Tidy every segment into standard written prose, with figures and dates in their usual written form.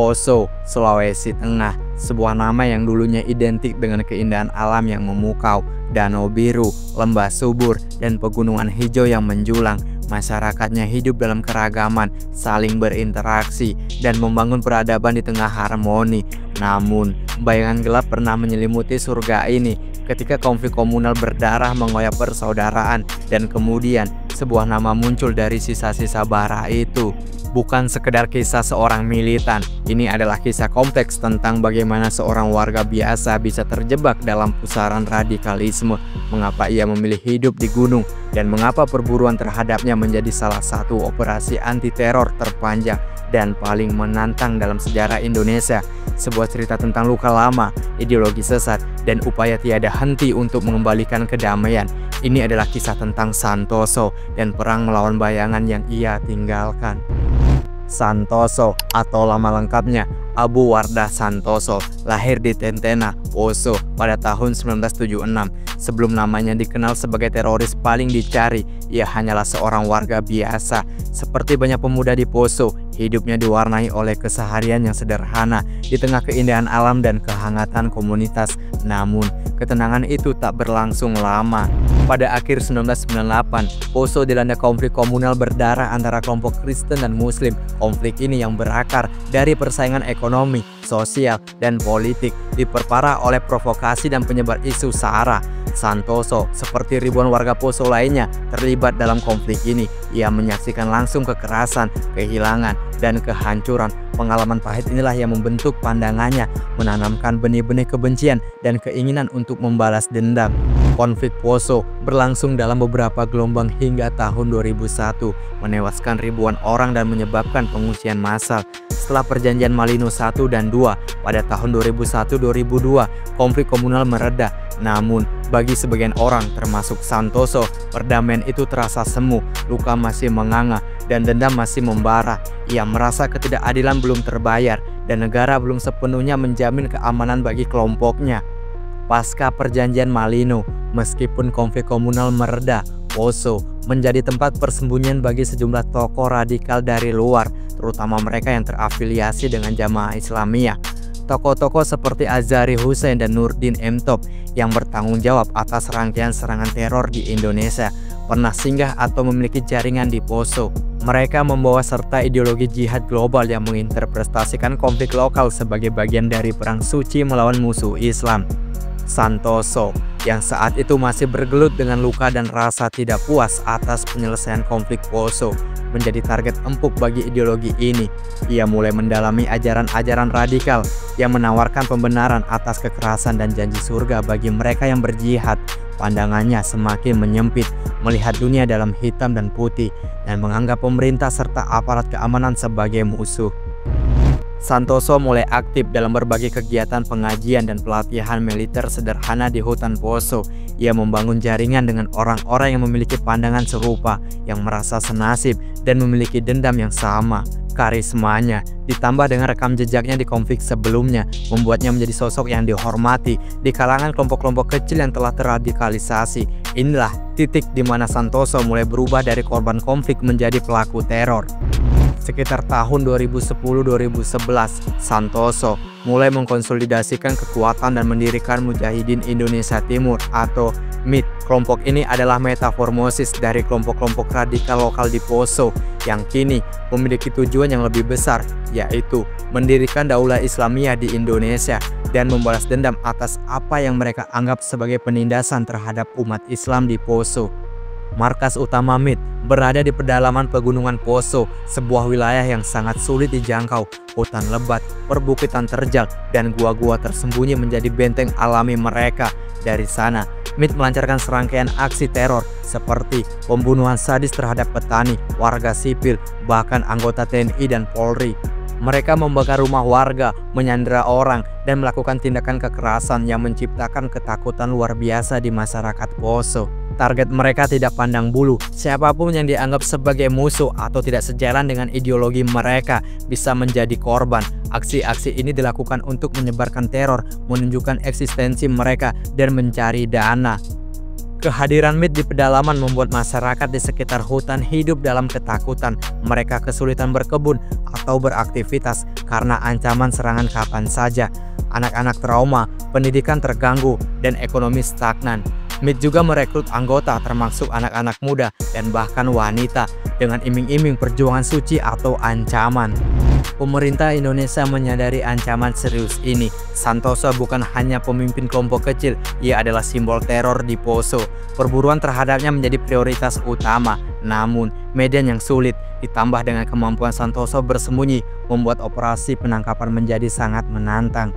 Poso, Sulawesi Tengah, sebuah nama yang dulunya identik dengan keindahan alam yang memukau, danau biru, lembah subur, dan pegunungan hijau yang menjulang. Masyarakatnya hidup dalam keragaman, saling berinteraksi, dan membangun peradaban di tengah harmoni. Namun, bayangan gelap pernah menyelimuti surga ini ketika konflik komunal berdarah mengoyak persaudaraan, dan kemudian sebuah nama muncul dari sisa-sisa bara itu. Bukan sekedar kisah seorang militan, ini adalah kisah kompleks tentang bagaimana seorang warga biasa bisa terjebak dalam pusaran radikalisme, mengapa ia memilih hidup di gunung, dan mengapa perburuan terhadapnya menjadi salah satu operasi anti-teror terpanjang dan paling menantang dalam sejarah Indonesia. Sebuah cerita tentang luka lama, ideologi sesat, dan upaya tiada henti untuk mengembalikan kedamaian. Ini adalah kisah tentang Santoso dan perang melawan bayangan yang ia tinggalkan. Santoso atau nama lengkapnya Abu Wardah Santoso lahir di Tentena, Poso pada tahun 1976. Sebelum namanya dikenal sebagai teroris paling dicari, ia hanyalah seorang warga biasa. Seperti banyak pemuda di Poso, hidupnya diwarnai oleh keseharian yang sederhana di tengah keindahan alam dan kehangatan komunitas. Namun, ketenangan itu tak berlangsung lama. Pada akhir 1998, Poso dilanda konflik komunal berdarah antara kelompok Kristen dan Muslim. Konflik ini yang berakar dari persaingan ekonomi, sosial, dan politik, diperparah oleh provokasi dan penyebar isu SARA. Santoso, seperti ribuan warga Poso lainnya, terlibat dalam konflik ini. Ia menyaksikan langsung kekerasan, kehilangan, dan kehancuran. Pengalaman pahit inilah yang membentuk pandangannya, menanamkan benih-benih kebencian dan keinginan untuk membalas dendam. Konflik Poso berlangsung dalam beberapa gelombang hingga tahun 2001, menewaskan ribuan orang dan menyebabkan pengungsian massal. Setelah perjanjian Malino 1 dan 2 pada tahun 2001-2002, konflik komunal mereda. Namun, bagi sebagian orang termasuk Santoso, perdamaian itu terasa semu, luka masih menganga, dan dendam masih membara. Ia merasa ketidakadilan belum terbayar, dan negara belum sepenuhnya menjamin keamanan bagi kelompoknya. Pasca perjanjian Malino, meskipun konflik komunal mereda, Poso menjadi tempat persembunyian bagi sejumlah tokoh radikal dari luar, terutama mereka yang terafiliasi dengan Jamaah Islamiyah. Tokoh-tokoh seperti Azhari Hussein dan Nurdin M.Top yang bertanggung jawab atas rangkaian serangan teror di Indonesia pernah singgah atau memiliki jaringan di Poso. Mereka membawa serta ideologi jihad global yang menginterpretasikan konflik lokal sebagai bagian dari perang suci melawan musuh Islam. Santoso, yang saat itu masih bergelut dengan luka dan rasa tidak puas atas penyelesaian konflik Poso, menjadi target empuk bagi ideologi ini. Ia mulai mendalami ajaran-ajaran radikal yang menawarkan pembenaran atas kekerasan dan janji surga bagi mereka yang berjihad. Pandangannya semakin menyempit, melihat dunia dalam hitam dan putih, dan menganggap pemerintah serta aparat keamanan sebagai musuh. Santoso mulai aktif dalam berbagai kegiatan pengajian dan pelatihan militer sederhana di hutan Poso. Ia membangun jaringan dengan orang-orang yang memiliki pandangan serupa, yang merasa senasib dan memiliki dendam yang sama. Karismanya, ditambah dengan rekam jejaknya di konflik sebelumnya, membuatnya menjadi sosok yang dihormati di kalangan kelompok-kelompok kecil yang telah terradikalisasi. Inilah titik di mana Santoso mulai berubah dari korban konflik menjadi pelaku teror. Sekitar tahun 2010-2011, Santoso mulai mengkonsolidasikan kekuatan dan mendirikan Mujahidin Indonesia Timur atau MIT. Kelompok ini adalah metamorfosis dari kelompok-kelompok radikal lokal di Poso yang kini memiliki tujuan yang lebih besar, yaitu mendirikan Daulah Islamiyah di Indonesia dan membalas dendam atas apa yang mereka anggap sebagai penindasan terhadap umat Islam di Poso. Markas utama MIT berada di pedalaman pegunungan Poso, sebuah wilayah yang sangat sulit dijangkau. Hutan lebat, perbukitan terjal, dan gua-gua tersembunyi menjadi benteng alami mereka. Dari sana, MIT melancarkan serangkaian aksi teror seperti pembunuhan sadis terhadap petani, warga sipil, bahkan anggota TNI dan Polri. Mereka membakar rumah warga, menyandera orang, dan melakukan tindakan kekerasan yang menciptakan ketakutan luar biasa di masyarakat Poso. Target mereka tidak pandang bulu, siapapun yang dianggap sebagai musuh atau tidak sejalan dengan ideologi mereka bisa menjadi korban. Aksi-aksi ini dilakukan untuk menyebarkan teror, menunjukkan eksistensi mereka, dan mencari dana. Kehadiran MIT di pedalaman membuat masyarakat di sekitar hutan hidup dalam ketakutan. Mereka kesulitan berkebun atau beraktivitas karena ancaman serangan kapan saja. Anak-anak trauma, pendidikan terganggu, dan ekonomi stagnan. MIT juga merekrut anggota termasuk anak-anak muda dan bahkan wanita dengan iming-iming perjuangan suci atau ancaman. Pemerintah Indonesia menyadari ancaman serius ini. Santoso bukan hanya pemimpin kelompok kecil, ia adalah simbol teror di Poso. Perburuan terhadapnya menjadi prioritas utama. Namun, medan yang sulit ditambah dengan kemampuan Santoso bersembunyi membuat operasi penangkapan menjadi sangat menantang.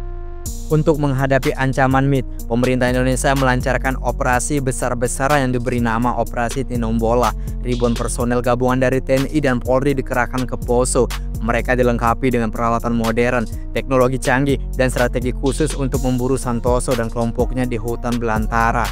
Untuk menghadapi ancaman MIT, pemerintah Indonesia melancarkan operasi besar-besaran yang diberi nama Operasi Tinombala. Ribuan personel gabungan dari TNI dan Polri dikerahkan ke Poso. Mereka dilengkapi dengan peralatan modern, teknologi canggih, dan strategi khusus untuk memburu Santoso dan kelompoknya di hutan belantara.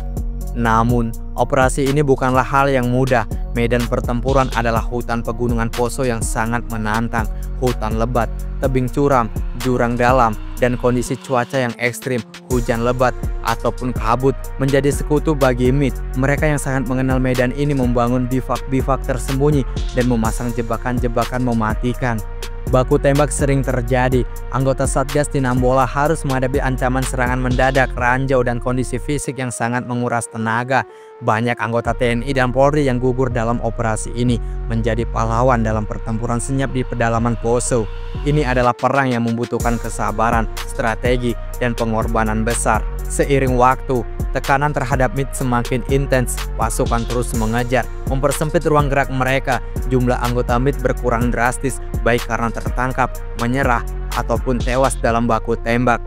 Namun, operasi ini bukanlah hal yang mudah. Medan pertempuran adalah hutan pegunungan Poso yang sangat menantang. Hutan lebat, tebing curam, jurang dalam, dan kondisi cuaca yang ekstrim, hujan lebat, ataupun kabut menjadi sekutu bagi MIT. Mereka yang sangat mengenal medan ini membangun bivak-bivak tersembunyi dan memasang jebakan-jebakan mematikan. Baku tembak sering terjadi. Anggota Satgas Tinombala harus menghadapi ancaman serangan mendadak, ranjau, dan kondisi fisik yang sangat menguras tenaga. Banyak anggota TNI dan Polri yang gugur dalam operasi ini menjadi pahlawan dalam pertempuran senyap di pedalaman Poso. Ini adalah perang yang membutuhkan kesabaran, strategi, dan pengorbanan besar. Seiring waktu, tekanan terhadap MIT semakin intens. Pasukan terus mengejar, mempersempit ruang gerak mereka. Jumlah anggota MIT berkurang drastis, baik karena tertangkap, menyerah, ataupun tewas dalam baku tembak.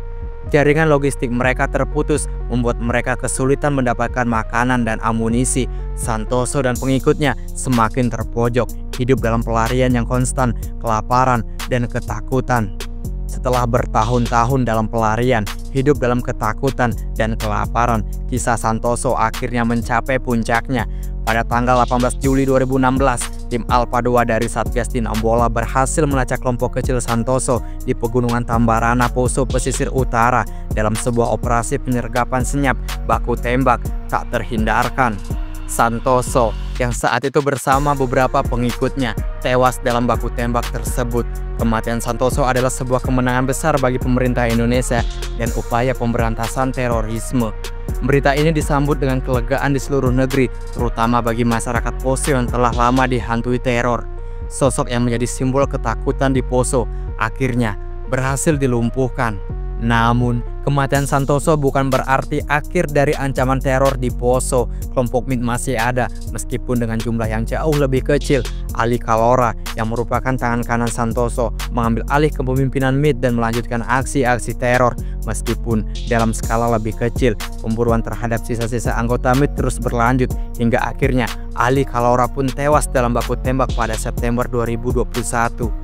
Jaringan logistik mereka terputus, membuat mereka kesulitan mendapatkan makanan dan amunisi. Santoso dan pengikutnya semakin terpojok, hidup dalam pelarian yang konstan, kelaparan, dan ketakutan. Setelah bertahun-tahun dalam pelarian, hidup dalam ketakutan dan kelaparan, kisah Santoso akhirnya mencapai puncaknya. Pada tanggal 18 Juli 2016, tim Alpha 2 dari Satgas Tinombala berhasil melacak kelompok kecil Santoso di Pegunungan Tambarana, Poso, pesisir utara dalam sebuah operasi penyergapan senyap. Baku tembak tak terhindarkan. Santoso yang saat itu bersama beberapa pengikutnya tewas dalam baku tembak tersebut. Kematian Santoso adalah sebuah kemenangan besar bagi pemerintah Indonesia dan upaya pemberantasan terorisme. Berita ini disambut dengan kelegaan di seluruh negeri, terutama bagi masyarakat Poso yang telah lama dihantui teror. Sosok yang menjadi simbol ketakutan di Poso akhirnya berhasil dilumpuhkan. Namun, kematian Santoso bukan berarti akhir dari ancaman teror di Poso. Kelompok MIT masih ada, meskipun dengan jumlah yang jauh lebih kecil. Ali Kalora, yang merupakan tangan kanan Santoso, mengambil alih kepemimpinan MIT dan melanjutkan aksi-aksi teror. Meskipun dalam skala lebih kecil, pemburuan terhadap sisa-sisa anggota MIT terus berlanjut, hingga akhirnya Ali Kalora pun tewas dalam baku tembak pada September 2021.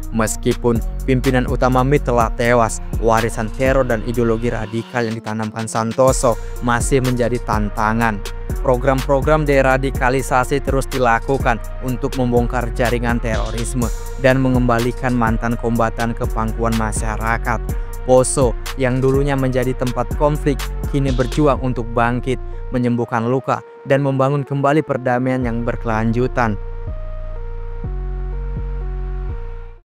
Meskipun pimpinan utama MIT telah tewas, warisan teror dan ideologi radikal yang ditanamkan Santoso masih menjadi tantangan. Program-program deradikalisasi terus dilakukan untuk membongkar jaringan terorisme dan mengembalikan mantan kombatan ke pangkuan masyarakat. Poso yang dulunya menjadi tempat konflik kini berjuang untuk bangkit, menyembuhkan luka, dan membangun kembali perdamaian yang berkelanjutan.